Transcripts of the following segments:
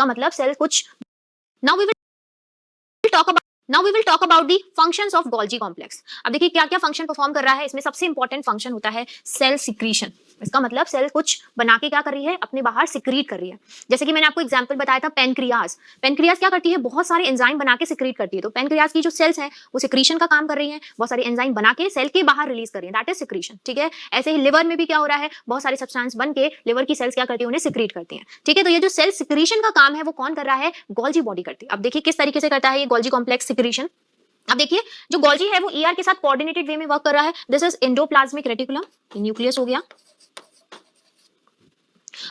इसका मतलब सेल कुछ now we will talk about the functions of Golgi complex. अब देखिए क्या क्या फंक्शन परफॉर्म कर रहा है। इसमें सबसे इंपॉर्टेंट फंक्शन होता है सेल सिक्रीशन। इसका मतलब सेल कुछ बना के क्या कर रही है, अपने बाहर सिक्रीट कर रही है। जैसे कि मैंने आपको एग्जांपल बताया था पेनक्रियाज। पेनक्रियाज क्या करती है, बहुत सारे एंजाइम बना के सिक्रीट करती है। तो पेनक्रियाज की जो सेल्स हैं वो सिक्रीशन का काम कर रही हैं, बहुत सारे एंजाइम बना के सेल के बाहर रिलीज कर रही है, दैट इज सिक्रीशन। ठीक है, ऐसे ही लिवर में भी क्या हो रहा है, बहुत सारे सब्सटेंस बन के लिवर की सेल्स क्या करती है, उन्हें सिक्रीट करती हैं। ठीक है, तो ये जो सेल सिक्रीशन का काम है वो कौन कर रहा है, गोल्जी बॉडी करती है। अब देखिए किस तरीके से करता है ये गोल्जी कॉम्प्लेक्स सिक्रीशन। अब देखिए जो गोल्जी है वो ईआर के साथ कोऑर्डिनेटेड वे में वर्क कर रहा है। This is endoplasmic reticulum, nucleus हो गया।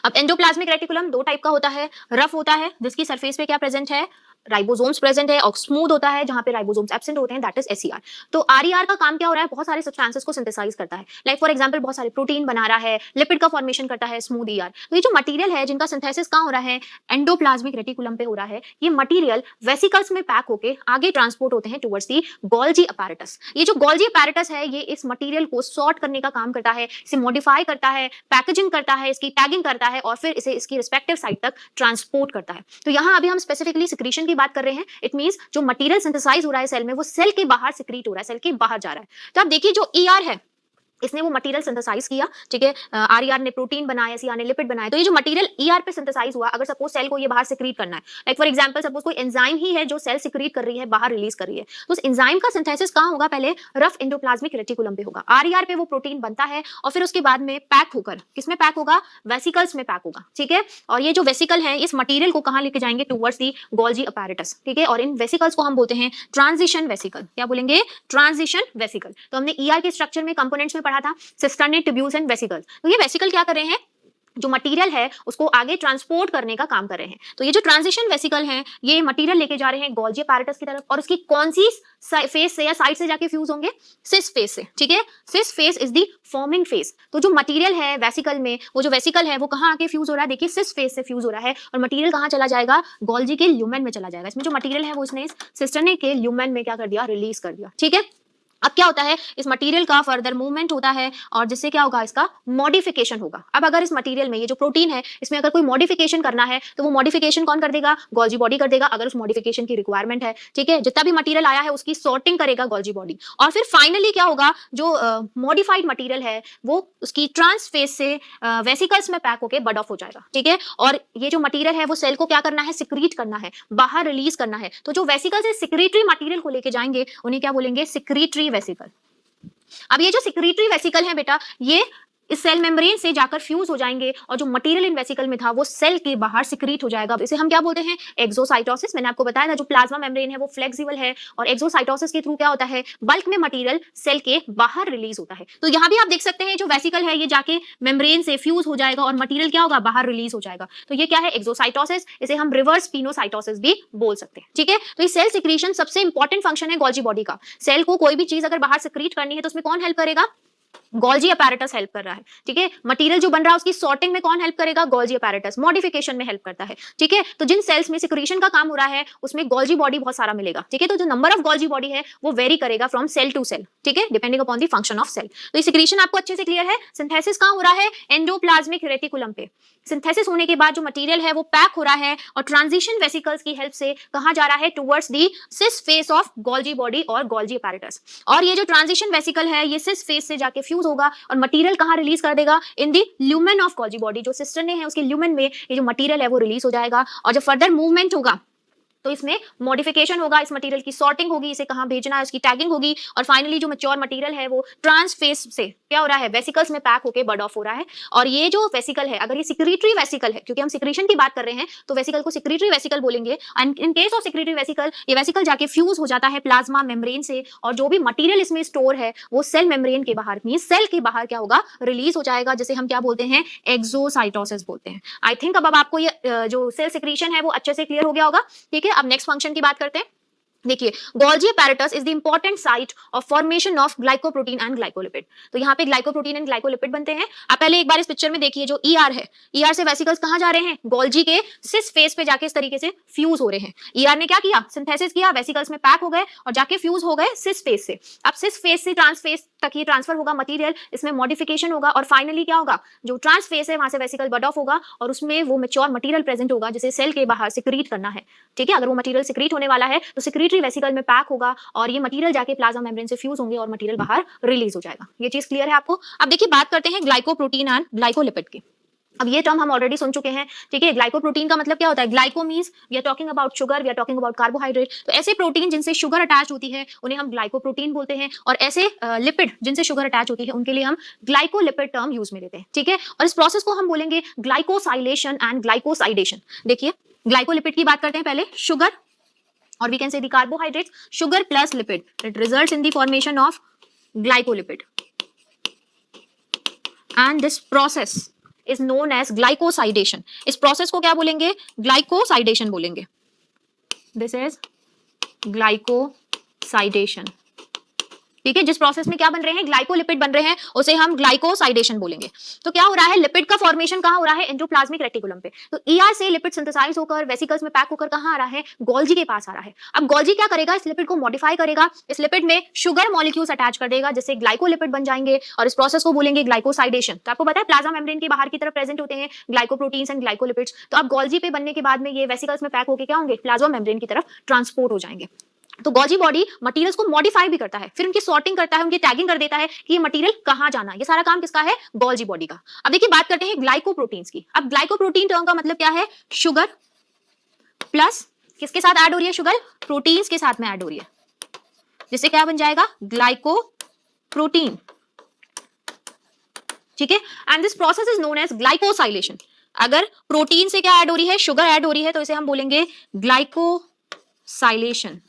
अब एंडोप्लाज्मिक रेटिकुलम दो टाइप का होता है, रफ होता है जिसकी सरफेस पे क्या प्रेजेंट है, राइबोसोम्स प्रेजेंट है, और स्मूथ होता है जहां पे राइबोसोम्स एब्सेंट होते हैं, दैट इज एसईआर। तो आरईआर का काम क्या हो रहा है, बहुत सारे सब्सटेंसेस को सिंथेसाइज करता है। लाइक फॉर एग्जांपल बहुत सारे प्रोटीन बना रहा है, लिपिड का फॉर्मेशन करता है स्मूथ ईआर। तो ये जो मटेरियल है जिनका सिंथेसिस कहां हो रहा है, एंडोप्लाज्मिक रेटिकुलम पे हो रहा है। ये मटेरियल वेसिकल्स में पैक होके आगे ट्रांसपोर्ट होते हैं टुवर्ड्स दी गोल्जी अपैरेटस। ये जो गोल्जी अपैरेटस है ये इस मटेरियल को सॉर्ट करने का काम करता है, इसे मॉडिफाई करता है, पैकेजिंग करता है, इसकी टैगिंग करता है और फिर इसे इसकी रिस्पेक्टिव साइट तक ट्रांसपोर्ट करता है। तो यहाँ अभी हम स्पेसिफिकली सिक्रीशन की बात कर रहे हैं। इट मींस जो मटेरियल सिंथेसाइज हो रहा है सेल में वो सेल के बाहर सिक्रीट हो रहा है, सेल के बाहर जा रहा है। तो आप देखिए जो ईआर है इसने वो मटेरियल सिंथेसाइज किया। ठीक है, आरईआर ने प्रोटीन बनाया, सीआर ने लिपिड बनाया। तो ये जो मटेरियल ईआर पे सिंथेसाइज हुआ, अगर सपोज सेल को ये बाहर सिक्रीट करना है, लाइक फॉर एग्जांपल सपोज कोई एंजाइम ही है जो सेल सिक्रीट कर रही है, बाहर रिलीज कर रही है, तो उस एंजाइम का सिंथेसिस कहां होगा, पहले रफ एंडोप्लाज्मिक रेटिकुलम पे होगा। आरईआर पे वो प्रोटीन बनता है और फिर उसके बाद में पैक होकर किसमें पैक होगा, वेसिकल्स में पैक होगा। ठीक है, और ये जो वेसिकल है इस मटेरियल को कहां लेके जाएंगे, टुवर्ड्स दी गोल्जी अपैरेटस। ठीक है, और इन वेसिकल्स को हम बोलते हैं ट्रांजिशन वेसिकल। क्या बोलेंगे, ट्रांजिशन वेसिकल। तो हमने ईआर के स्ट्रक्चर में कंपोनेंट्स में पढ़ा था सिस्टर्न, ट्यूब्यूल्स एंड वेसिकल्स। तो ये वेसिकल क्या कर रहे हैं, जो मटेरियल है उसको आगे ट्रांसपोर्ट करने का काम कर रहे हैं। तो ये जो ट्रांजिशन वेसिकल हैं ये मटेरियल लेके जा रहे हैं गोल्जी अपैरेटस की तरफ, और उसकी कौन सी फेस से या साइड से जाके फ्यूज होंगे, सिस फेस से। ठीक है, cis face is the forming face. तो जो मटेरियल है वेसिकल में, वो जो वेसिकल है वो कहां आके फ्यूज हो रहा है, देखिए सिस फेस से फ्यूज हो रहा है, और मटेरियल कहां चला जाएगा, गोल्जी के ल्यूमेन में चला जाएगा। इसमें जो मटेरियल है वो इसने सिस्टर्ने के ल्यूमेन में क्या कर दिया, रिलीज कर दिया। ठीक है, अब क्या होता है, इस मटेरियल का फर्दर मूवमेंट होता है और जिससे क्या होगा, इसका मॉडिफिकेशन होगा। अब अगर इस मटेरियल में ये जो प्रोटीन है इसमें अगर कोई मॉडिफिकेशन करना है तो वो मॉडिफिकेशन कौन कर देगा, गोल्जी बॉडी कर देगा, अगर उस मॉडिफिकेशन की रिक्वायरमेंट है। ठीक है, जितना भी मटेरियल आया है उसकी सॉर्टिंग करेगा गोल्जी बॉडी, और फिर फाइनली क्या होगा, जो मॉडिफाइड मटेरियल है वो उसकी ट्रांसफेस से वेसिकल्स में पैक होकर बड ऑफ हो जाएगा। ठीक है, और ये जो मटेरियल है वो सेल को क्या करना है, सिक्रीट करना है, बाहर रिलीज करना है। तो जो वेसिकल्स है सिक्रीटरी मटेरियल को लेके जाएंगे उन्हें क्या बोलेंगे, सिक्रीटरी वेसिकल। अब ये जो सिक्रीटरी वेसिकल है बेटा, ये इस सेल मेम्ब्रेन से जाकर फ्यूज हो जाएंगे और जो मटेरियल इन वेसिकल में था वो सेल के बाहर सिक्रीट हो जाएगा। इसे हम क्या बोलते हैं, एक्सोसाइटोसिस। मैंने आपको बताया था जो प्लाज्मा मेम्ब्रेन है वो फ्लेक्सिबल है, और एक्सोसाइटोसिस के थ्रू क्या होता है, बल्क में मटेरियल सेल के बाहर रिलीज होता है। तो यहाँ भी आप देख सकते हैं जो वेसिकल है ये जाके मेम्ब्रेन से फ्यूज हो जाएगा और मटेरियल क्या होगा, बाहर रिलीज हो जाएगा। तो ये क्या है, एक्सोसाइटोसिस। इसे हम रिवर्स पिनोसाइटोसिस भी बोल सकते हैं। ठीक है, तो ये सेल सिक्रीशन सबसे इंपॉर्टेंट फंक्शन है गोल्जी बॉडी का। सेल को कोई भी चीज अगर बाहर सिक्रीट करनी है तो उसमें कौन हेल्प करेगा, गोल्जी अपैरेटस हेल्प कर रहा है। ठीक है, मटेरियल जो बन रहा है उसकी सॉर्टिंग में कौन हेल्प करेगा, गोल्जी अपैरेटस। मॉडिफिकेशन में हेल्प करता है। ठीक है, तो जिन सेल्स में सिक्रीशन का काम हो रहा है उसमें गोल्जी बॉडी बहुत सारा मिलेगा। ठीक है, तो जो नंबर ऑफ गोल्जी बॉडी है वो वेरी करेगा फ्रॉम सेल टू सेल। ठीक है, depending upon the function of cell. तो ये सिक्रीशन आपको अच्छे से क्लियर है। सिंथेसिस कहां हो रहा है, एंडोप्लाज्मिक रेटिकुलम पे। सिंथेसिस होने के बाद जो मटेरियल है वो पैक हो रहा है और ट्रांजिशन वेसिकल्स की हेल्प से कहां जा रहा है, towards the cis face of Golgi body और गोल्जी अपैरेटस। और ये जो ट्रांजिशन वेसिकल है ये सिस फेस से जाके फ्यूज होगा और मटेरियल कहां रिलीज कर देगा, इन दी ल्यूमेन ऑफ गोल्जी बॉडी। जो सिस्टर ने है उसके ल्यूमेन में ये जो मटेरियल है वो रिलीज हो जाएगा, और जब फर्दर मूवमेंट होगा तो इसमें मॉडिफिकेशन होगा, इस मटेरियल की सॉर्टिंग होगी, इसे कहां भेजना है उसकी टैगिंग होगी, और फाइनली जो मैच्योर मटेरियल है वो ट्रांसफेस से क्या हो रहा है, वेसिकल्स में पैक होके बड ऑफ हो रहा है। और ये जो वेसिकल है अगर ये सिक्रीटरी वेसिकल है, क्योंकि हम सिक्रीशन की बात कर रहे हैं तो वेसिकल को सिक्रीटरी वेसिकल बोलेंगे। And in case of secretory vesicle ये वेसिकल जाके फ्यूज हो जाता है प्लाज्मा मेम्ब्रेन से, और जो भी मटेरियल इसमें स्टोर है वो सेल मेम्ब्रेन के बाहर, मींस सेल के बाहर क्या होगा, रिलीज हो जाएगा, जिसे हम क्या बोलते हैं, एक्सोसाइटोसिस बोलते हैं। आई थिंक अब आपको ये जो सेल सिक्रीशन है वो अच्छे से क्लियर हो गया होगा। ठीक है, अब नेक्स्ट फंक्शन की बात करते हैं। देखिए Golgi apparatus is the important site of formation of glycoprotein and glycolipid. तो यहाँ पे ग्लाइकोप्रोटीन एंड ग्लाइकोलिपिड बनते हैं। आप पहले एक बार इस पिक्चर में देखिए, जो ईआर है, ईआर से वेसिकल्स कहां जा रहे हैं, गोल्जी के सिस फेस पे जाके इस तरीके से फ्यूज हो रहे हैं। ईआर ने क्या किया, सिंथेसिस किया, वेसिकल्स में पैक हो गए और जाके फ्यूज हो गए सिस फेस से। अब सिस फेस से तक ये ट्रांसफर होगा मटेरियल, इसमें मॉडिफिकेशन होगा और फाइनली क्या होगा, जो ट्रांसफेस है वहां से वेसिकल बड ऑफ होगा और उसमें वो मैच्योर मटेरियल प्रेजेंट होगा जिसे सेल के बाहर सिक्रीट करना है। ठीक है, अगर वो मटेरियल सिक्रीट होने वाला है तो सिक्रीटरी वेसिकल में पैक होगा और ये मटेरियल जाके प्लाज्मा मेम्ब्रेन से फ्यूज होंगे और मटेरियल बाहर रिलीज हो जाएगा। ये चीज क्लियर है आपको? अब देखिए बात करते हैं ग्लाइकोप्रोटीन एंड ग्लाइकोलिपिड की। अब ये टर्म हम ऑलरेडी सुन चुके हैं। ठीक है, ग्लाइकोप्रोटीन का मतलब क्या होता है? Glyco means we are talking about sugar, we are talking about carbohydrate. तो ऐसे प्रोटीन जिनसे शुगर अटैच होती है उन्हें हम ग्लाइकोप्रोटीन बोलते हैं और ऐसे लिपिड जिनसे शुगर अटैच होती है उनके लिए हम ग्लाइकोलिपिड टर्म यूज में लेते हैं। ठीक है, और इस प्रोसेस को हम बोलेंगे ग्लाइकोसाइलेशन एंड ग्लाइकोसाइडेशन। देखिए ग्लाइकोलिपिड की बात करते हैं पहले। शुगर और we can say the carbohydrates, sugar plus lipid, it results in the formation of glycolipid and this process is known as glycosidation. इस प्रोसेस को क्या बोलेंगे? ग्लाइकोसाइडेशन बोलेंगे। This is glycosidation. ठीक है, जिस प्रोसेस में क्या बन रहे हैं? ग्लाइकोलिपिड बन रहे हैं, उसे हम ग्लाइकोसाइडेशन बोलेंगे। तो क्या हो रहा है? लिपिड का फॉर्मेशन कहां हो रहा है? एंडोप्लाज्मिक रेटिकुलम पे। तो ईआर से लिपिड सिंथेसाइज होकर वेसिकल्स में पैक होकर कहां आ रहा है? गोल्जी के पास आ रहा है। अब गोल्जी क्या करेगा? इस लिपिड को मॉडिफाई करेगा, इस लिपिड में शुगर मॉलिक्यूल्स अटैच कर देगा जिससे ग्लाइकोलिपिड बन जाएंगे और इस प्रोसेस को बोलेंगे ग्लाइकोसाइडेशन। तो आपको पता है प्लाज्मा मेम्ब्रेन के बाहर की तरफ प्रेजेंट होते हैं ग्लाइकोप्रोटीन्स एंड ग्लाइकोलिपिड्स। तो अब गोल्जी पे बनने के बाद में ये वेसिकल्स में पैक होकर क्या होंगे? प्लाज्मा मेम्ब्रेन की तरफ ट्रांसपोर्ट हो जाएंगे। तो गोल्जी बॉडी मटेरियल्स को मॉडिफाई भी करता है, फिर उनकी सॉर्टिंग करता है, उनकी टैगिंग कर देता है कि ये मटेरियल कहां जाना है। ये सारा काम किसका है? गोल्जी बॉडी का। अब देखिए बात करते हैं ग्लाइकोप्रोटीन्स की। अब ग्लाइकोप्रोटीन टर्म का मतलब क्या है? शुगर प्लस किसके साथ ऐड हो रही है? शुगर प्रोटीन्स के साथ में ऐड हो रही है, जिससे क्या बन जाएगा? ग्लाइकोप्रोटीन। ठीक है, and this process is known as glycosylation. अगर प्रोटीन से क्या ऐड हो रही है? शुगर ऐड हो रही है, तो इसे हम बोलेंगे ग्लाइकोसाइलेशन।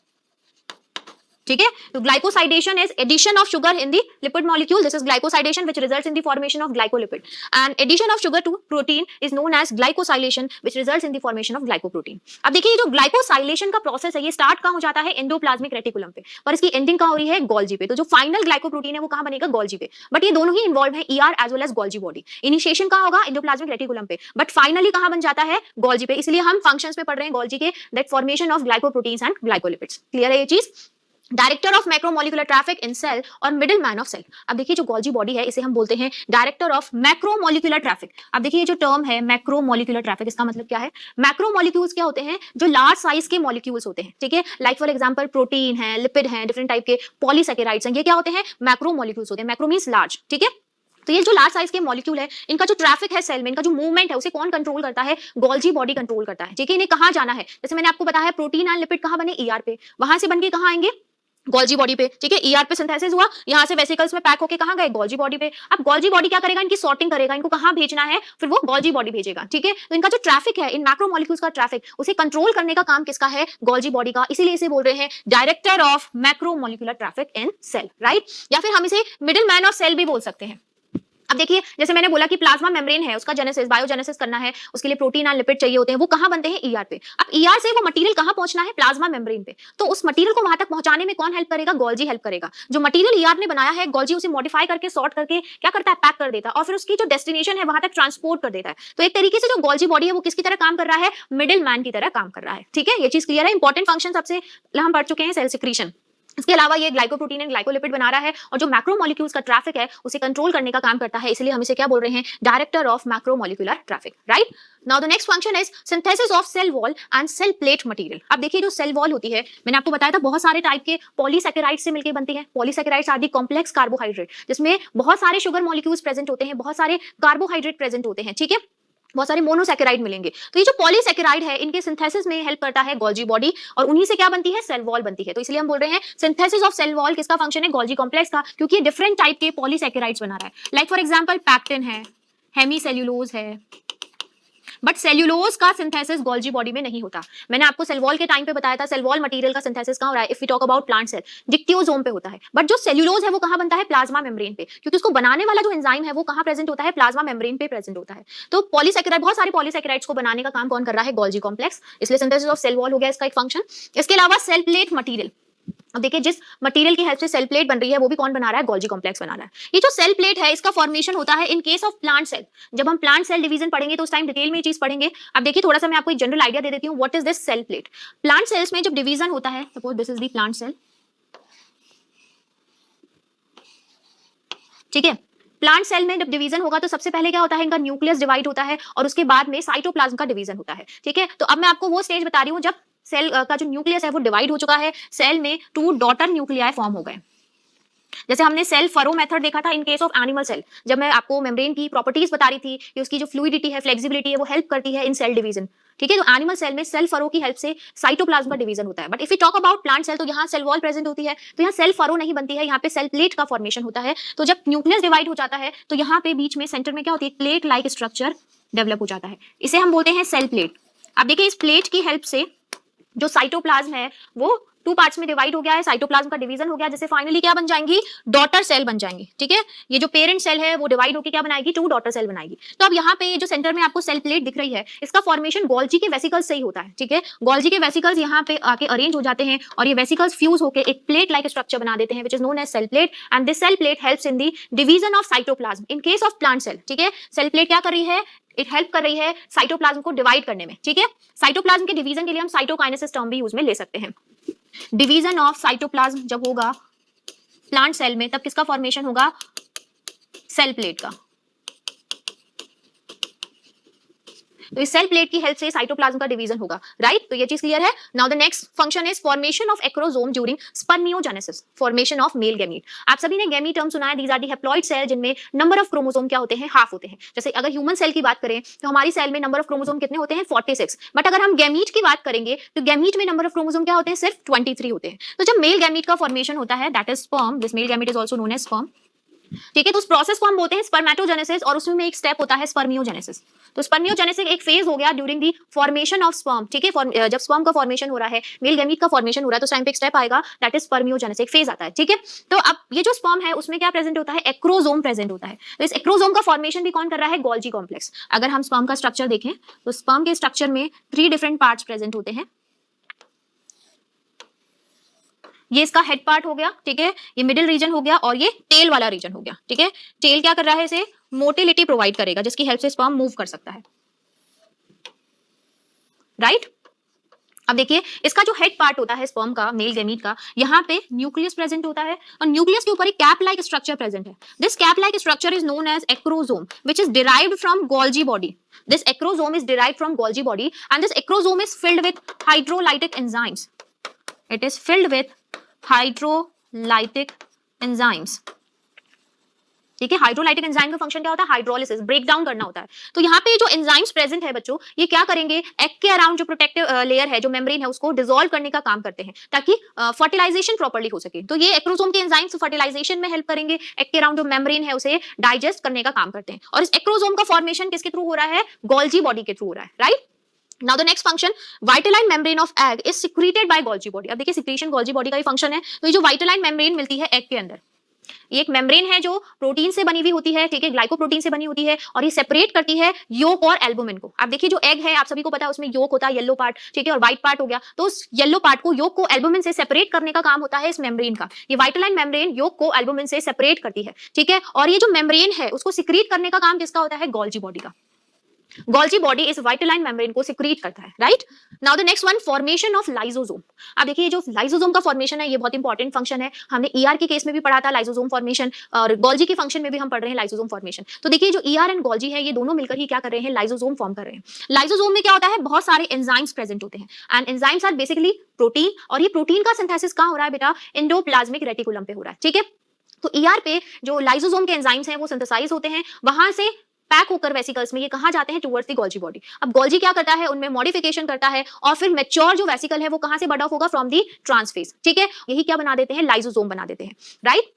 ठीक है, तो glycosidation is addition of sugar in the lipid molecule, this is glycosidation which results in the formation of glycolipid and addition of sugar to protein is known as glycosylation which results in the formation of glycoprotein. अब देखिए जो glycosylation का process है ये start कहां हो जाता है? एंडोप्लाज्मिक रेटिकुलम पे, पर इसकी एंडिंग कहां हो रही है? गोल्जी पे। तो जो फाइनल ग्लाइकोप्रोटीन है वो कहां बनेगा? गोल्जी पे। बट ये दोनों ही इन्वॉल्व है, ER as well as Golgi body. Initiation कहां होगा? एंडोप्लाज्मिक रेटिकुलम पे, बट फाइनली कहां बन जाता है? गोल्जी पे। इसलिए हम फंक्शंस पे पढ़ रहे हैं गोल्जी के, that formation of glycoproteins and glycolipids. Clear है ये चीज? Director of macromolecular traffic in cell और मिडिल मैन ऑफ सेल। अब देखिए जो गोल्जी बॉडी है इसे हम बोलते हैं डायरेक्टर ऑफ मैक्रोमोलिकुलर ट्रैफिक। अब देखिए ये जो टर्म है मैक्रोमोलिकुलर ट्रैफिक, इसका मतलब क्या है? मैक्रोमोलिक्यूल्स क्या होते हैं? जो लार्ज साइज के मॉलिक्यूल्स होते हैं। ठीक है, लाइक फॉर एग्जांपल प्रोटीन है, लिपिड है, डिफरेंट टाइप के पॉलीसैकेराइड्स हैं, ये क्या होते हैं? मैक्रोमोलिक्यूल्स होते हैं। Macro means large. ठीक है, तो ये जो लार्ज साइज के मॉलिक्यूल है इनका जो ट्रैफिक है सेल में, इनका जो मूवमेंट है उसे कौन कंट्रोल करता है? गोल्जी बॉडी कंट्रोल करता है। ठीक है, इन्हें कहां जाना है? जैसे मैंने आपको बताया प्रोटीन एंड लिपिड कहां बने? ईआर पे, वहां से बनके कहां आएंगे? गोल्जी बॉडी पे। ठीक है, ईआर पे सिंथेसिस हुआ, यहां से वेसिकल्स में पैक होके कहां गए? गोल्जी बॉडी पे। अब गोल्जी बॉडी क्या करेगा? इनकी सॉर्टिंग करेगा, इनको कहां भेजना है? फिर वो गोल्जी बॉडी भेजेगा। ठीक है, तो इनका जो ट्रैफिक है, इन मैक्रोमोलिक्यूल्स का ट्रैफिक, उसे कंट्रोल करने का काम किसका है? गोल्जी बॉडी का। इसीलिए इसे बोल रहे हैं director of macromolecular traffic in cell, right? या फिर हम इसे मिडिल मैन ऑफ सेल भी बोल सकते हैं। अब देखिए जैसे मैंने बोला कि प्लाज्मा मेम्ब्रेन है, उसका जेनेसिस बायोजेनेसिस करना है, उसके लिए प्रोटीन और लिपिड चाहिए होते हैं, वो कहां बनते हैं? ईआर पे। अब ईआर से वो मटेरियल कहां पहुंचना है? प्लाज्मा मेम्ब्रेन पे। तो उस मटेरियल को वहां तक पहुंचाने में कौन हेल्प करेगा? गोल्जी हेल्प करेगा। जो मटेरियल ईआर ने बनाया है गोल्जी उसे मॉडिफाई करके सॉर्ट करके क्या करता है? पैक कर देता है और फिर उसकी जो डेस्टिनेशन है वहां तक ट्रांसपोर्ट कर देता है। तो एक तरीके से जो गोल्जी बॉडी है वो किसकी तरह काम कर रहा है? मिडिल मैन की तरह काम कर रहा है। ठीक है, ये चीज क्लियर है? इंपॉर्टेंट फंक्शन सबसे हम पढ़ चुके हैं सेल सिक्रीशन। इसके अलावा ये ग्लाइकोप्रोटीन एंड ग्लाइकोलिपिड बना रहा है और जो मैक्रोमोलिक्यूल्स का ट्रैफिक है उसे कंट्रोल करने का काम करता है, इसलिए हम इसे क्या बोल रहे हैं? Director of macromolecular traffic, right? Now the next function is synthesis of cell wall and cell plate material. अब देखिए जो सेल वॉल होती है, मैंने आपको बताया था बहुत सारे टाइप के पॉलीसैकेराइड्स से मिलकर बनती है। Polysaccharides are the complex carbohydrate जिसमें बहुत सारे शुगर मॉलिक्यूल्स प्रेजेंट होते हैं, बहुत सारे कार्बोहाइड्रेट प्रेजेंट होते हैं। ठीक है, बहुत सारे मोनोसैकेराइड मिलेंगे। तो ये जो पॉलीसैकेराइड है इनके सिंथेसिस में हेल्प करता है गोल्जी बॉडी और उन्हीं से क्या बनती है? सेल वॉल बनती है। तो इसलिए हम बोल रहे हैं सिंथेसिस ऑफ सेल वॉल किसका फंक्शन है? गोल्जी कॉम्प्लेक्स का, क्योंकि ये डिफरेंट टाइप के पॉलीसैकेराइड्स बना रहा है। लाइक फॉर एग्जांपल पैक्टिन है, हेमीसेल्यूलोज है, बट सेल्यूलोज का सिंथेसिस गोल्जी बॉडी में नहीं होता। मैंने आपको सेल वॉल के टाइम पे बताया था सेल वॉल मटेरियल का सिंथेसिस कहां हो रहा है? If we talk about plant cell, dictyosome पे होता है। बट जो सेल्यूलोज है वो कहां बनता है? प्लाज्मा मेम्ब्रेन पे, क्योंकि उसको बनाने वाला जो एंजाइम है वो कहां प्रेजेंट होता है? प्लाज्मा मेम्ब्रेन पे प्रेजेंट होता है। तो पॉलीसैकेराइड, बहुत सारे पॉलीसैकेराइड्स को बनाने का काम कौन कर रहा है? Golgi complex. इसलिए सिंथेसिस ऑफ सेल वॉल हो गया इसका एक फंक्शन। इसके अलावा सेल प्लेट मटेरियल, अब देखिए जिस मटेरियल की हेल्प से सेल प्लेट बन रही है वो भी कौन बना रहा है? गोल्जी कॉम्प्लेक्स बना रहा है। ये जो सेल प्लेट है इसका फॉर्मेशन होता है in case of plant cell. जब हम प्लांट सेल डिवीजन पढ़ेंगे तो उस टाइम डिटेल में ये चीज पढ़ेंगे। अब देखिए थोड़ा सा मैं आपको एक जनरल आइडिया दे देती हूँ what is this cell plate. Plant cells में जब डिवीजन होता है, suppose this is the plant cell, ठीक है। प्लांट सेल में जब डिवीजन होगा तो सबसे पहले क्या होता है, इनका न्यूक्लियस डिवाइड होता है और उसके बाद में साइटोप्लाज्म का डिवीजन होता है। ठीक है, तो अब मैं आपको वो स्टेज बता रही हूँ जब सेल का जो न्यूक्लियस है वो डिवाइड हो चुका है, सेल में 2 डॉटर न्यूक्लियाई फॉर्म हो गए। जैसे हमने सेल फरो मेथड देखा था in case of animal cell, जब मैं आपको मेम्ब्रेन की प्रॉपर्टीज बता रही थी कि उसकी जो फ्लूइडिटी है, फ्लेक्सिबिलिटी है, वो हेल्प करती है इन सेल डिवीजन। ठीक है, तो एनिमल सेल में सेल फरो की हेल्प से साइटोप्लाज्म का डिवीजन होता है। But if you talk about plant cell, तो यहाँ सेल वॉल प्रेजेंट होती है, तो यहाँ सेल फरो नहीं बनती है, यहाँ पे सेल प्लेट का फॉर्मेशन होता है। तो जब न्यूक्लियस डिवाइड हो जाता है तो यहाँ पे बीच में सेंटर में क्या होती है, प्लेट लाइक स्ट्रक्चर डेवलप हो जाता है, इसे हम बोलते हैं सेल प्लेट। अब देखिए इस प्लेट की हेल्प से जो साइटोप्लाज्म है वो 2 पार्ट्स में डिवाइड हो गया है, साइटोप्लाज्म का डिवीजन हो गया, जैसे फाइनली क्या बन जाएंगी, डॉटर सेल बन जाएंगी। ठीक है, ये जो पेरेंट सेल है वो डिवाइड होकर क्या बनाएगी, 2 डॉटर सेल बनाएगी। तो अब यहाँ पे जो सेंटर में आपको सेल प्लेट दिख रही है, इसका फॉर्मेशन गोल्जी के वेसिकल्स से ही होता है। ठीक है, गोल्जी के वेसिकल्स यहाँ पे आके अरेंज हो जाते हैं और ये वेसिकल्स फ्यूज होकर एक प्लेट लाइक स्ट्रक्चर बना देते हैं, which is known as cell plate, and this cell plate helps in the division of cytoplasm in case of plant cell. ठीक है, सेल प्लेट क्या कर रही है, इट हेल्प कर रही है साइटोप्लाज्म को डिवाइड करने में। ठीक है, साइटोप्लाज्म के डिवीजन के लिए हम साइटोकाइनेसिस टर्म भी यूज में ले सकते हैं। डिवीजन ऑफ साइटोप्लाज्म जब होगा प्लांट सेल में, तब किसका फॉर्मेशन होगा, सेल प्लेट का। तो इस सेल प्लेट की हेल्प से साइटोप्लाज्म का डिवीजन होगा, राइट। तो ये चीज क्लियर है। Now the next function is formation of acrosome during spermiogenesis, formation of male gamete. आप सभी ने गैमीट टर्म सुना है, these are the haploid cell जिनमें नंबर ऑफ क्रोमोसोम क्या होते हैं, हाफ होते हैं। जैसे अगर ह्यूमन सेल की बात करें तो हमारी सेल में नंबर ऑफ क्रोमोसोम कितने होते हैं, 46। बट अगर हम गैमीट की बात करेंगे तो गैमीट में नंबर ऑफ क्रोमोसोम क्या होते हैं, सिर्फ 23 होते हैं। तो जब मेल गैमीट का फॉर्मेशन होता है, that is sperm, this male gamete is also known as sperm. ठीक है, तो उस प्रोसेस को हम बोलते हैं स्पर्मेटोजेनेसिस, और उसमें एक स्टेप होता है स्पर्मियोजेनेसिस। तो स्पर्मियोजेनेसिस एक फेज हो गया during the formation of sperm. ठीक है, जब स्पर्म का फॉर्मेशन हो रहा है, मेल गैमीट का फॉर्मेशन हो रहा है, तो टाइम पे एक स्टेप आएगा, दैट इज स्पर्मियोजेनेसिस, एक फेज आता है। ठीक है, तो अब ये जो स्पर्म है उसमें क्या प्रेजेंट होता है, एक्रोसोम प्रेजेंट होता है। तो इस एक्रोसोम का फॉर्मेशन भी कौन कर रहा है, गोल्जी कॉम्प्लेक्स। अगर हम स्पर्म का स्ट्रक्चर देखें तो स्पर्म के स्ट्रक्चर में 3 डिफरेंट पार्ट्स प्रेजेंट होते हैं। ये इसका हेड पार्ट हो गया, ठीक है, ये मिडिल रीजन हो गया, और ये टेल वाला रीजन हो गया। ठीक है, टेल क्या कर रहा है, इसे मोटिलिटी प्रोवाइड करेगा, जिसकी हेल्प से स्पर्म मूव कर सकता है, राइट। अब देखिए इसका जो हेड पार्ट होता है स्पर्म का, मेल गैमीट का, यहाँ पे न्यूक्लियस प्रेजेंट होता है, और न्यूक्लियस के ऊपर एक कैप लाइक स्ट्रक्चर प्रेजेंट है। This cap like structure is known as acrosome, which is derived from Golgi body. This acrosome is derived from Golgi body, and this acrosome is filled with hydrolytic enzymes. It is filled with hydrolytic enzymes. ठीक है, hydrolytic enzyme का function क्या होता है, hydrolysis, break down करना होता है। तो यहाँ पे जो एंजाइम्स प्रेजेंट है बच्चों, ये क्या करेंगे, एग के अराउंड जो प्रोटेक्टिव लेयर है, जो मेम्ब्रेन है, उसको डिसॉल्व करने का काम करते हैं, ताकि फर्टिलाइजेशन प्रॉपर्ली हो सके। तो ये एक्रोसोम के एंजाइम्स फर्टिलाइजेशन में हेल्प करेंगे, एग के अराउंड जो मेम्ब्रेन है उसे डाइजेस्ट करने का काम करते हैं। और इस एक्रोसोम का फॉर्मेशन किसके थ्रू हो रहा है, गोल्जी बॉडी के थ्रू हो रहा है, right. Now the next function, vitelline membrane of egg is secreted by Golgi body। अब देखिए secretion Golgi body का ही फंक्शन है। तो ये जो vitelline membrane मिलती है एग के अंदर, ये एक मेम्ब्रेन है जो प्रोटीन से बनी हुई होती है, ठीक है, ग्लाइकोप्रोटीन से बनी होती है, और ये सेपरेट करती है योक और एल्बुमिन को। आप देखिए जो एग है, आप सभी को पता है उसमें योक होता है, येलो पार्ट, ठीक है, और व्हाइट पार्ट हो गया। तो उस येलो पार्ट को, योक को एल्बुमिन से सेपरेट करने का काम होता है इस मेम्ब्रेन का। ये वाइटलाइन मेम्ब्रेन योक को एल्बुमिन से सेपरेट करती है, ठीक है, और ये जो मेम्ब्रेन है उसको सिक्रीट करने का काम किसका होता है, गोल्जी बॉडी का। गोल्जी बॉडी इस वाइटलाइन मेम्ब्रेन को सिक्रीट करता है, right. Now the next one, formation of lysosome. अब देखिए जो लाइसोसोम का फॉर्मेशन है, ये बहुत इंपॉर्टेंट फंक्शन है। हमने ईआर के केस में भी पढ़ा था लाइसोसोम फॉर्मेशन, और गोल्जी के फंक्शन में भी हम पढ़ रहे हैं लाइसोसोम फॉर्मेशन। तो देखिए जो ईआर एंड गोल्जी है, ये दोनों मिलकर ही क्या कर रहे हैं, लाइसोसोम फॉर्म कर रहे हैं। लाइसोसोम में क्या होता है, बहुत सारे एंजाइम्स प्रेजेंट होते हैं, and enzymes are basically protein, और ये प्रोटीन का सिंथेसिस कहाँ हो रहा है बेटा, एंडोप्लाज्मिक रेटिकुलम पे हो रहा है, ठीक है। तो ईआर पे जो लाइसोसोम के एंजाइम्स हैं वो सिंथेसाइज होते हैं, वहां से पैक होकर वेसिकल्स में ये कहां जाते हैं, टुवर्ड्स द गोल्जी बॉडी। अब गोल्जी क्या करता है, उनमें मॉडिफिकेशन करता है, और फिर मैच्योर जो वेसिकल है वो कहां से बर्ड ऑफ होगा, फ्रॉम दी ट्रांसफेज, ठीक है। यही क्या बना देते हैं, लाइसोसोम बना देते हैं, right.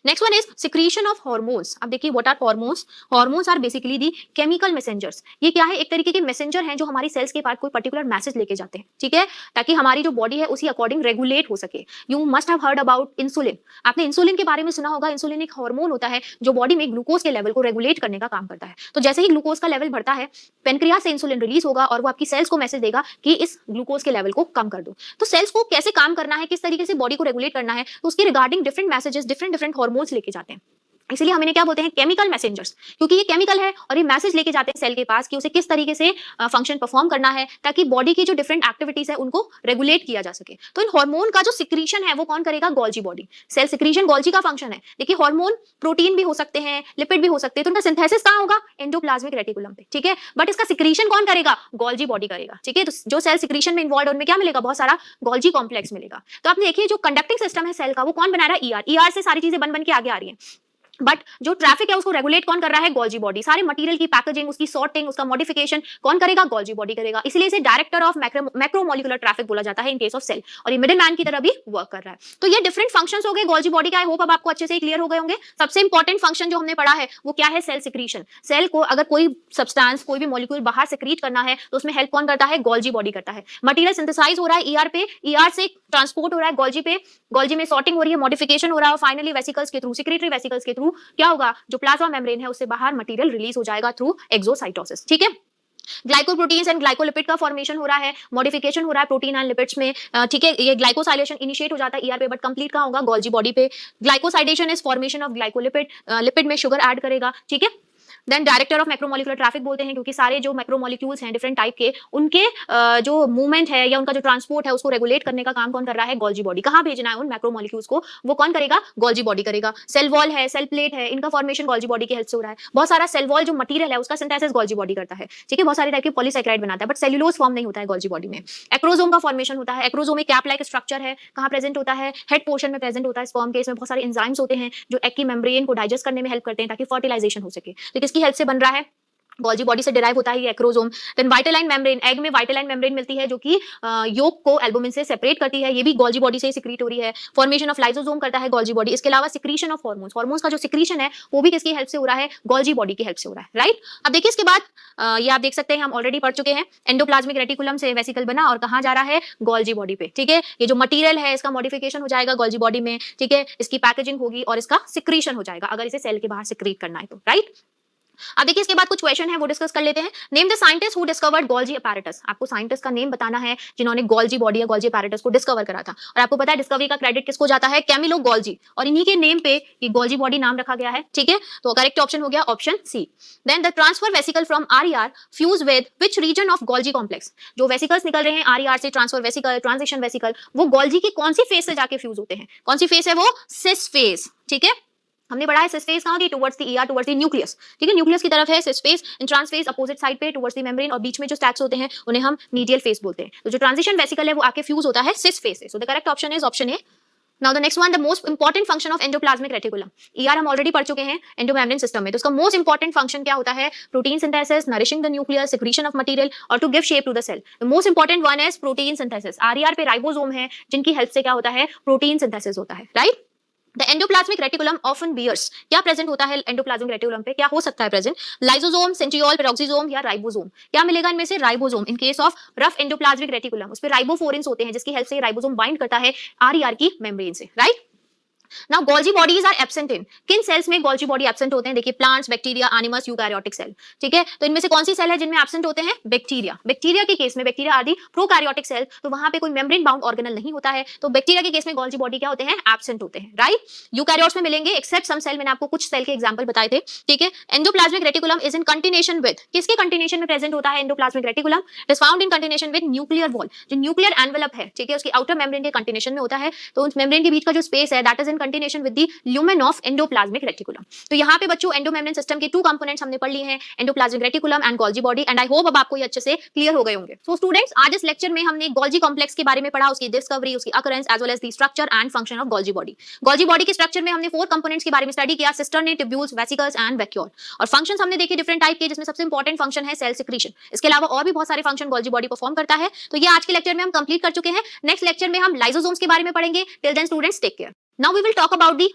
Next one is secretion of hormones. अब देखिए what are hormones, hormones are basically the chemical messengers. ये क्या है, एक तरीके के मैसेंजर हैं जो हमारी सेल्स के पास कोई पर्टिकुलर मैसेज लेके जाते हैं, ठीक है, ताकि हमारी जो बॉडी है उसी अकॉर्डिंग रेगुलेट हो सके। You must have heard about insulin, आपने इंसुलिन के बारे में सुना होगा। इंसुलिन एक हार्मोन होता है जो बॉडी में ग्लूकोज के लेवल को रेगुलेट करने का काम करता है। तो जैसे ही ग्लूकोज का लेवल बढ़ता है, पेनक्रियास से इंसुलिन रिलीज होगा और वो आपकी सेल्स को मैसेज देगा कि इस ग्लूकोज के लेवल को कम कर दो। तो सेल्स को कैसे काम करना है, किस तरीके से बॉडी को रेगुलेट करना है, तो उसके regarding different messages, different hormones लेके जाते हैं। इसीलिए हम इन्हें क्या बोलते हैं, केमिकल मैसेंजर्स, क्योंकि ये केमिकल है और ये मैसेज लेके जाते हैं सेल के पास कि उसे किस तरीके से फंक्शन परफॉर्म करना है, ताकि बॉडी की जो डिफरेंट एक्टिविटीज है उनको रेगुलेट किया जा सके। तो इन हार्मोन का जो सिक्रीशन है वो कौन करेगा, Golgi body. Cell secretion Golgi का फंक्शन है। देखिए हार्मोन प्रोटीन भी हो सकते हैं, लिपिड भी हो सकते हैं, तो उनका सिंथेसिस कहाँ होगा, एंडोप्लाज्मिक रेटिकुलम पे, ठीक है। बट इसका सिक्रीशन कौन करेगा, गोल्जी बॉडी करेगा, ठीक है। तो जो सेल सिक्रीशन में इन्वॉल्व, उनमें क्या मिलेगा, बहुत सारा गोल्जी कॉम्प्लेक्स मिलेगा। तो आपने देखिए जो कंडक्टिंग सिस्टम है सेल का, वो कौन बना रहा है, ईआर। ईआर से सारी चीजें बन बन के आगे आ रही है। बट जो ट्रैफिक है उसको रेगुलेट कौन कर रहा है, गोल्जी बॉडी। सारे मटेरियल की पैकेजिंग, उसकी सॉर्टिंग, उसका मॉडिफिकेशन कौन करेगा, गोल्जी बॉडी करेगा। इसलिए इसे डायरेक्टर ऑफ मैक्रोमोलिकुलर ट्रैफिक बोला जाता है इन केस ऑफ सेल, और ये मिडिल मैन की तरह भी वर्क कर रहा है। तो ये डिफरेंट फंक्शंस हो गए गोल्जी बॉडी का। आई होप अब आपको अच्छे से क्लियर हो गए होंगे। सबसे इंपॉर्टेंट फंक्शन जो हमने पढ़ा है वो क्या है, सेल सिक्रीशन। सेल को अगर कोई सब्सटेंस, कोई भी मॉलिक्यूल बाहर सिक्रीट करना है तो उसमें हेल्प कौन करता है, गोल्जी बॉडी करता है। मटेरियल सिंथेसाइज हो रहा है ईआर पे, ईआर से ट्रांसपोर्ट हो रहा है गोल्जी पे, गोल्जी में सॉर्टिंग हो रही है, मॉडिफिकेशन हो रहा है, और फाइनली वेसिकल्स के थ्रू, सिक्रेटरी वेसिकल्स के थ्रू क्या होगा, जो प्लाज्मा मेम्ब्रेन है उससे बाहर मटेरियल रिलीज हो जाएगा थ्रू एक्सोसाइटोसिस, ठीक है। ग्लाइकोप्रोटीन्स एंड ग्लाइकोलिपिड का फॉर्मेशन हो रहा है, मॉडिफिकेशन हो रहा है प्रोटीन एंड लिपिड्स में, ठीक है। ये ग्लाइकोसाइलेशन इनिशिएट हो जाता है ईआर पे, बट कंप्लीट कहां होगा, गोल्जी बॉडी पे। Glycosidation is formation of glycolipid, lipid में शुगर ऐड करेगा, ठीक है। Then director of macromolecular traffic बोलते हैं, क्योंकि सारे जो मैक्रोमोलिक्यूल्स हैं डिफरेंट टाइप के, उनके जो मूवमेंट है या उनका जो ट्रांसपोर्ट है उसको रेगुलेट करने का काम कौन कर रहा है, गोल्जी बॉडी। कहां भेजना है उन मैक्रोमोलिक्यूल्स को, वो कौन करेगा, गोल्जी बॉडी करेगा। सेल वॉल है, सेल प्लेट है, इनका फॉर्मेशन गोल्जी बॉडी की हेल्प से हो रहा है। बहुत सारा सेल वॉल जो मटेरियल है उसका सिंथेसिस गोल्जी बॉडी करता है, ठीक है। बहुत सारे टाइप के पॉलीसैकेराइड बनाता है, बट सेल्यूलोज फॉर्म नहीं होता है गोल्जी बॉडी में। एक्रोजोम का फॉर्मेशन होता है। एक्रोजोम एक कैप लाइक स्ट्रक्चर है, कहां प्रेजेंट होता है, हेड पोर्शन में प्रेजेंट होता है स्पर्म के। इसमें बहुत सारे एंजाइम्स होते हैं जो एग की मेम्ब्रेन को डाइजेस्ट करने में हेल्प करते हैं ताकि फर्टिलाइजेशन हो सके। तो किसकी हेल्प से बन रहा है, गोल्जी बॉडी से डिराइव होता है ये acrosome. Then vitelline membrane, egg में वाइटेलाइन मेम्ब्रेन मिलती है जो कि योक को एल्बुमिन से सेपरेट करती है, ये भी गोल्जी बॉडी से ही सिक्रीट हो रही है। फॉर्मेशन ऑफ लाइसोसोम करता है गोल्जी बॉडी। इसके अलावा सिक्रीशन ऑफ हार्मोन्स, हार्मोन्स का जो सिक्रीशन है वो भी किसकी हेल्प से हो रहा है, गोल्जी बॉडी की हेल्प से हो रहा है, राइट। अब देखिए इसके बाद ये आप देख सकते हैं, हम ऑलरेडी पढ़ चुके हैं, एंडोप्लाज्मिक रेटिकुलम से वेसिकल बना और कहाँ जा रहा है, गोल्जी बॉडी पे, ठीक है। ये जो मटेरियल है इसका मॉडिफिकेशन हो जाएगा गोल्जी बॉडी में, ठीक है। इसकी पैकेजिंग होगी और इसका सिक्रीशन हो जाएगा अगर इसे सेल के बाहर सिक्रीट करना है तो, राइट। अब देखिए इसके बाद कुछ क्वेश्चन है वो डिस्कस कर लेते हैं। Name the scientist who discovered Golgi apparatus. आपको साइंटिस्ट का नेम बताना है जिन्होंने गोल्जी बॉडी या गोल्जी अपैरेटस को डिस्कवर करा था। और आपको पता है डिस्कवरी का क्रेडिट किसको जाता है, कैमिलो गोल्जी, और इन्हीं के नेम पे ये गोल्जी बॉडी नाम रखा गया है, ठीक है। तो करेक्ट ऑप्शन हो गया option C. Then the transfer vesicle from RER fuse with which region of Golgi complex. जो वेसिकल्स निकल रहे हैं आरईआर से, ट्रांसफर वेसिकल, ट्रांजिशन वेसिकल, वो गोल्जी की कौन सी फेज से जाके फ्यूज होते हैं, कौन सी फेज है वो, सिस फेज, ठीक है। हमने पढ़ा है सिस फेज कहां की, towards the ER, towards the nucleus, ठीक है। न्यूक्लियस की तरफ है सिस phase, in trance phase opposite side पे टुवर्ड्स द मेम्ब्रेन, और बीच में जो स्टैक्स होते हैं उन्हें हम मीडियल फेज बोलते हैं। तो जो ट्रांजिशन वेसिकल है वो आके फ्यूज होता है सिस फेज से। So the correct option is option A. Now the next one, the most important function of endoplasmic reticulum. ER हम ऑलरेडी पढ़ चुके हैं एंडोमेम्ब्रेन सिस्टम में, तो उसका मोस्ट इंपॉर्टेंट फंक्शन क्या होता है, protein synthesis, nourishing the nucleus, secretion of material और to give shape to the cell. The most important one is protein synthesis. RER पे राइबोसोम है जिनकी हेल्प से क्या होता है, प्रोटीन सिंथेसिस होता है, right. The endoplasmic reticulum often bears, क्या प्रेजेंट होता है एंडोप्लाज्मिक रेटिकुलम पे, क्या हो सकता है प्रेजेंट, लाइसोसोम, सेंट्रियोल, पेरोक्सिसोम या राइबोसोम। क्या मिलेगा इनमें से, ribosome. In case of rough endoplasmic reticulum उस पे राइबोफोरिन्स होते हैं जिसकी हेल्प से राइबोसोम बाइंड करता है आरईआर की मेम्ब्रेन से, right. Now Golgi bodies are absent in, किन सेल्स में गोल्जी बॉडी एब्सेंट होते हैं, देखिए plants, bacteria, animals, eukaryotic cell, ठीक है। तो इनमें से कौन सी सेल है जिनमें एब्सेंट होते हैं, बैक्टीरिया। बैक्टीरिया के केस में, bacteria are the prokaryotic cell, तो वहां पे कोई मेम्ब्रेन बाउंड ऑर्गेनल नहीं होता है, तो बैक्टीरिया के केस में गोल्जी बॉडी क्या होते हैं, एब्सेंट होते हैं, राइट। यूकैरियोट्स में मिलेंगे एक्सेप्ट सम सेल, मैंने आपको कुछ सेल के एग्जांपल बताए थे, ठीक है। Endoplasmic reticulum is in continuation with, किसके कंटिन्यूएशन में प्रेजेंट होता है endoplasmic reticulum, it is found in continuation with nuclear wall. जो न्यूक्लियर एनवेलप है, ठीक है, उसकी आउटर मेम्ब्रेन के कंटिन्यूएशन में होता है, तो उस मेम्ब्रेन के बीच का जो स्पेस है that is in continuation with the lumen of endoplasmic reticulum. तो यहाँ पे बच्चों एंडोमेम्ब्रेन सिस्टम के टू कंपोनेंट्स हमने पढ़ लिए हैं, endoplasmic reticulum and Golgi body, and I hope अब आपको ये अच्छे से क्लियर हो गए होंगे। सो स्टूडेंट्स, आज इस लेक्चर में हमने गोल्जी कॉम्प्लेक्स के बारे में पढ़ा, उसकी डिस्कवरी, उसकी occurrence as well as the structure and function of Golgi body. Golgi body के स्ट्रक्चर में हमने 4 कंपोनेंट्स के बारे में स्टडी किया, cisternae, tubules, vesicles and vacuole. और फंक्शंस हमने देखे डिफरेंट टाइप के, जिसमें सबसे इंपॉर्टेंट फंक्शन है सेल सिक्रीशन। इसके अलावा और भी बहुत सारे फंक्शन गोल्जी बॉडी परफॉर्म करता है। तो ये आज के लेक्चर में हम कंप्लीट कर चुके हैं। नेक्स्ट लेक्चर में हम लाइसोसोम्स के बारे में पढ़ेंगे। Till then students, take care. Now we will talk about the